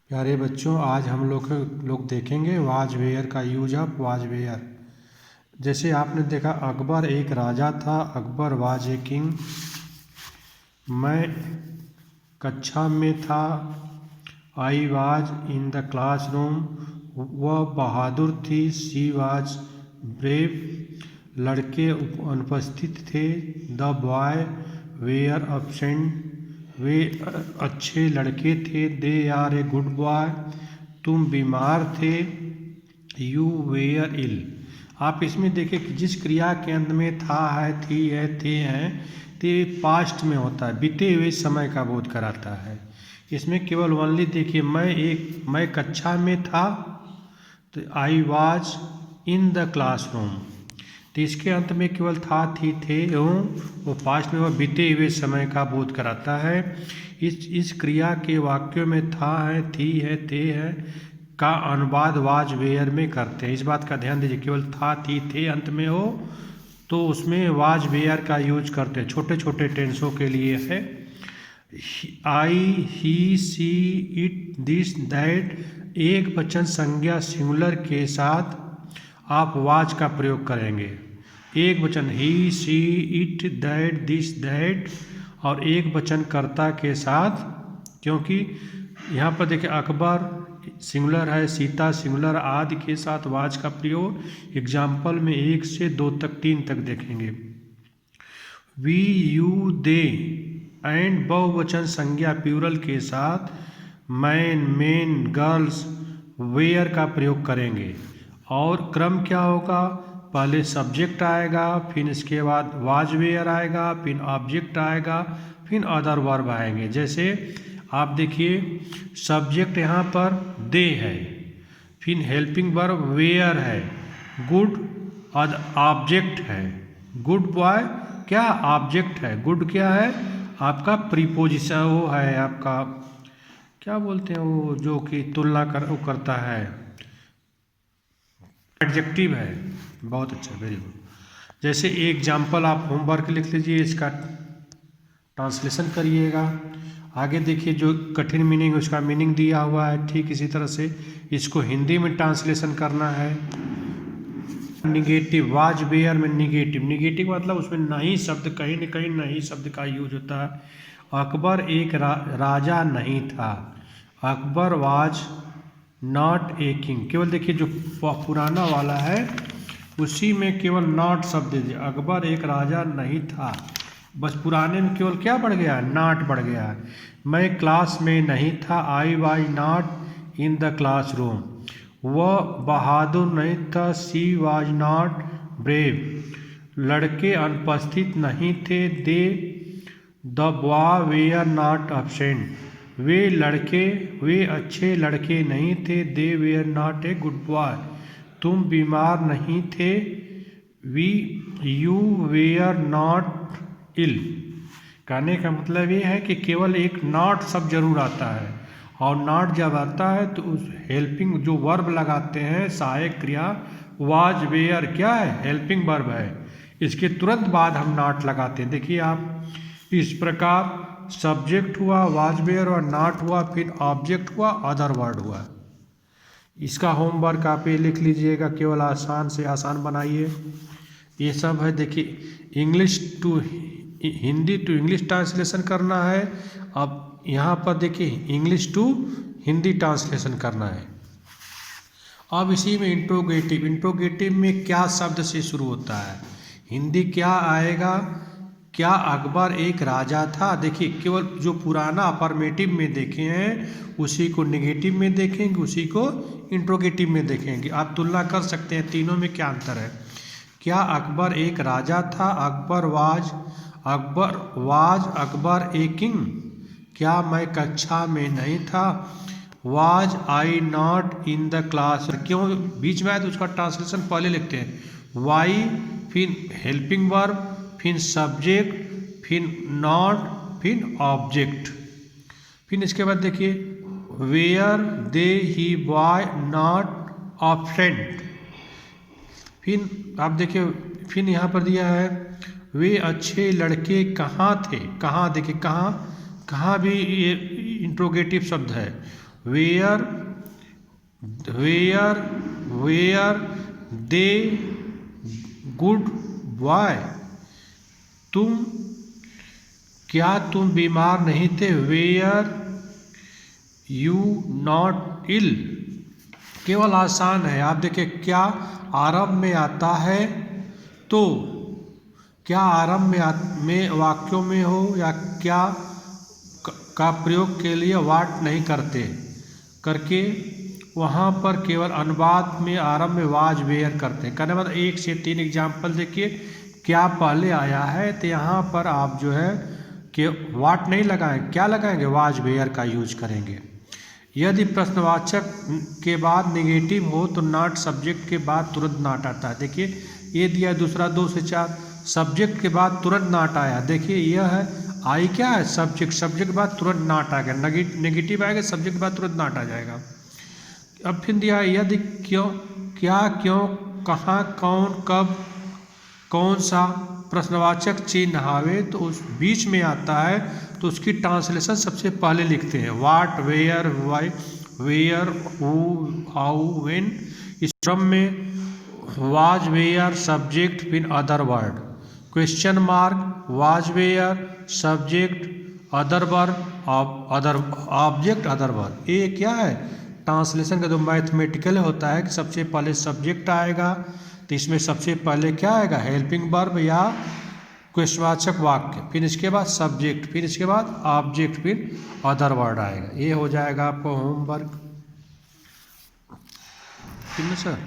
प्यारे बच्चों, आज हम लोग देखेंगे वाज वेयर का यूज ऑफ वाज वेयर। जैसे आपने देखा, अकबर एक राजा था। Akbar was a king. मैं कक्षा में था। I was in the classroom. वह बहादुर थी। She was brave. लड़के अनुपस्थित थे। The boy were absent। वे अच्छे लड़के थे। They are a good boy. तुम बीमार थे। You were ill. आप इसमें देखें कि जिस क्रिया के अंत में था, है, थी, है, थे, हैं, तो ये पास्ट में होता है, बीते हुए समय का बोध कराता है। इसमें केवल ओनली देखिए, मैं कक्षा में था, तो I was in the classroom. तो इसके अंत में केवल था, थी, थे, हूँ, वो पास्ट में वह बीते हुए समय का बोध कराता है। इस क्रिया के वाक्यों में था, है, थी, है, थे, है का अनुवाद वाज वेयर में करते हैं। इस बात का ध्यान दीजिए, केवल था, थी, थे अंत में हो तो उसमें वाज वेयर का यूज करते हैं। छोटे छोटे टेंसों के लिए है। आई, ही, सी, इट, दिस, दैट एक वचन संज्ञा सिंगुलर के साथ आप वाज का प्रयोग करेंगे। एक वचन ही, सी, इट, दैट, दिस, दैट और एक वचन कर्ता के साथ, क्योंकि यहाँ पर देखिए अकबर सिंगुलर है, सीता सिंगुलर, आदि के साथ वाज का प्रयोग एग्जाम्पल में 1 से 2 तक 3 तक देखेंगे। वी, यू, दे एंड बहुवचन संज्ञा प्लूरल के साथ मैन, मेन, गर्ल्स, वेयर का प्रयोग करेंगे। और क्रम क्या होगा? पहले सब्जेक्ट आएगा, फिर इसके बाद वाज वेयर आएगा, फिर ऑब्जेक्ट आएगा, फिर अदर वर्ब आएंगे। जैसे आप देखिए, सब्जेक्ट यहाँ पर दे है, फिर हेल्पिंग वर्ब वेयर है, गुड ऑब्जेक्ट है, गुड बॉय क्या ऑब्जेक्ट है, गुड क्या है आपका प्रीपोजिशन, वो है आपका क्या बोलते हैं वो जो कि तुलना वो करता है, एडजेक्टिव है। बहुत अच्छा, वेरी गुड। जैसे एक एग्जाम्पल आप होमवर्क लिख लीजिए, इसका ट्रांसलेशन करिएगा। आगे देखिए, जो कठिन मीनिंग उसका मीनिंग दिया हुआ है। ठीक इसी तरह से इसको हिंदी में ट्रांसलेशन करना है। निगेटिव, वाज वेयर में निगेटिव, निगेटिव मतलब उसमें नहीं शब्द, कहीं न कहीं नहीं शब्द का यूज होता है। अकबर एक राजा नहीं था। Akbar was not a king. केवल देखिए जो पुराना वाला है उसी में केवल नॉट शब्द दीजिए। अकबर एक राजा नहीं था, बस पुराने में केवल क्या बढ़ गया है, नॉट बढ़ गया है। मैं क्लास में नहीं था। I was not in the classroom. वह बहादुर नहीं था। She was not brave. लड़के अनुपस्थित नहीं थे। They the boy were not absent। वे अच्छे लड़के नहीं थे। They were not a good boy. तुम बीमार नहीं थे। You were not ill. कहने का मतलब ये है कि केवल एक नॉट शब्द जरूर आता है, और नॉट जब आता है तो उस हेल्पिंग जो वर्ब लगाते हैं, सहायक क्रिया, वाज वेयर क्या है, हेल्पिंग वर्ब है, इसके तुरंत बाद हम नॉट लगाते हैं। देखिए आप, इस प्रकार सब्जेक्ट हुआ, वाज वेयर हुआ, नॉट हुआ, फिर ऑब्जेक्ट हुआ, अदर वर्ड हुआ। इसका होमवर्क आप ये लिख लीजिएगा, केवल आसान से आसान बनाइए। ये सब है। देखिए English to Hindi to English translation करना है। अब यहाँ पर देखिए इंग्लिश टू हिंदी ट्रांसलेशन करना है। अब इसी में इंट्रोगेटिव, इंट्रोगेटिव में क्या शब्द से शुरू होता है, हिंदी क्या आएगा? क्या अकबर एक राजा था? देखिए केवल जो पुराना अफर्मेटिव में देखे हैं उसी को नेगेटिव में देखेंगे, उसी को इंट्रोगेटिव में देखेंगे। आप तुलना कर सकते हैं तीनों में क्या अंतर है। क्या अकबर एक राजा था? Akbar was Akbar a king. क्या मैं कक्षा में नहीं था? Was I not in the class. क्यों बीच में आया तो उसका ट्रांसलेशन पहले लिखते हैं। वाई, फिर हेल्पिंग वर्ब, फिर सब्जेक्ट, फिर नॉट, फिर ऑब्जेक्ट। फिर इसके बाद देखिए वेयर दे ही बॉय नॉट absent। फिर आप देखिए, फिर यहाँ पर दिया है वे अच्छे लड़के कहाँ थे। कहाँ देखिए, कहाँ भी ये इंट्रोगेटिव शब्द है। वेयर दे गुड बॉय, क्या तुम बीमार नहीं थे? Were you not ill. केवल आसान है। आप देखिए क्या आरंभ में आता है तो क्या आरंभ में वाक्यों में हो या क्या का प्रयोग के लिए वाट नहीं करते करके वहाँ पर केवल अनुवाद में आरंभ में वाज वेयर करते हैं। कहने मतलब 1 से 3 एग्जाम्पल देखिए। क्या पहले आया है तो यहाँ पर आप जो है कि वाट नहीं लगाएं, क्या लगाएंगे? वाज वेयर का यूज करेंगे। यदि प्रश्नवाचक के बाद नेगेटिव हो तो नॉट, सब्जेक्ट के बाद तुरंत नॉट आता है। देखिए ये दिया दूसरा 2 से 4, सब्जेक्ट के बाद तुरंत नॉट आया। देखिए यह है आई क्या है? सब्जेक्ट, सब्जेक्ट के बाद तुरंत नॉट आ गया। नेगेटिव आएगा, सब्जेक्ट के बाद तुरंत नॉट आ जाएगा। अब फिर दिया यदि, क्यों, क्या, क्यों, कहाँ, कौन, कब, कौन सा प्रश्नवाचक चिन्ह आवे तो उस बीच में आता है तो उसकी ट्रांसलेशन सबसे पहले लिखते हैं। What, where, why, where, who, how, when. इस क्रम में वाज, वेयर, सब्जेक्ट, फिर other word. Question mark, was, were, subject, other word, other object, other word. ये क्या है? ट्रांसलेशन का जो मैथमेटिकल होता है कि सबसे पहले सब्जेक्ट आएगा तो इसमें सबसे पहले क्या आएगा? हेल्पिंग वर्ब या क्वेश्चनवाचक वाक्य, फिर इसके बाद सब्जेक्ट, फिर इसके बाद ऑब्जेक्ट, फिर अदर वर्ड आएगा। ये हो जाएगा आपको होमवर्क। ठीक है सर।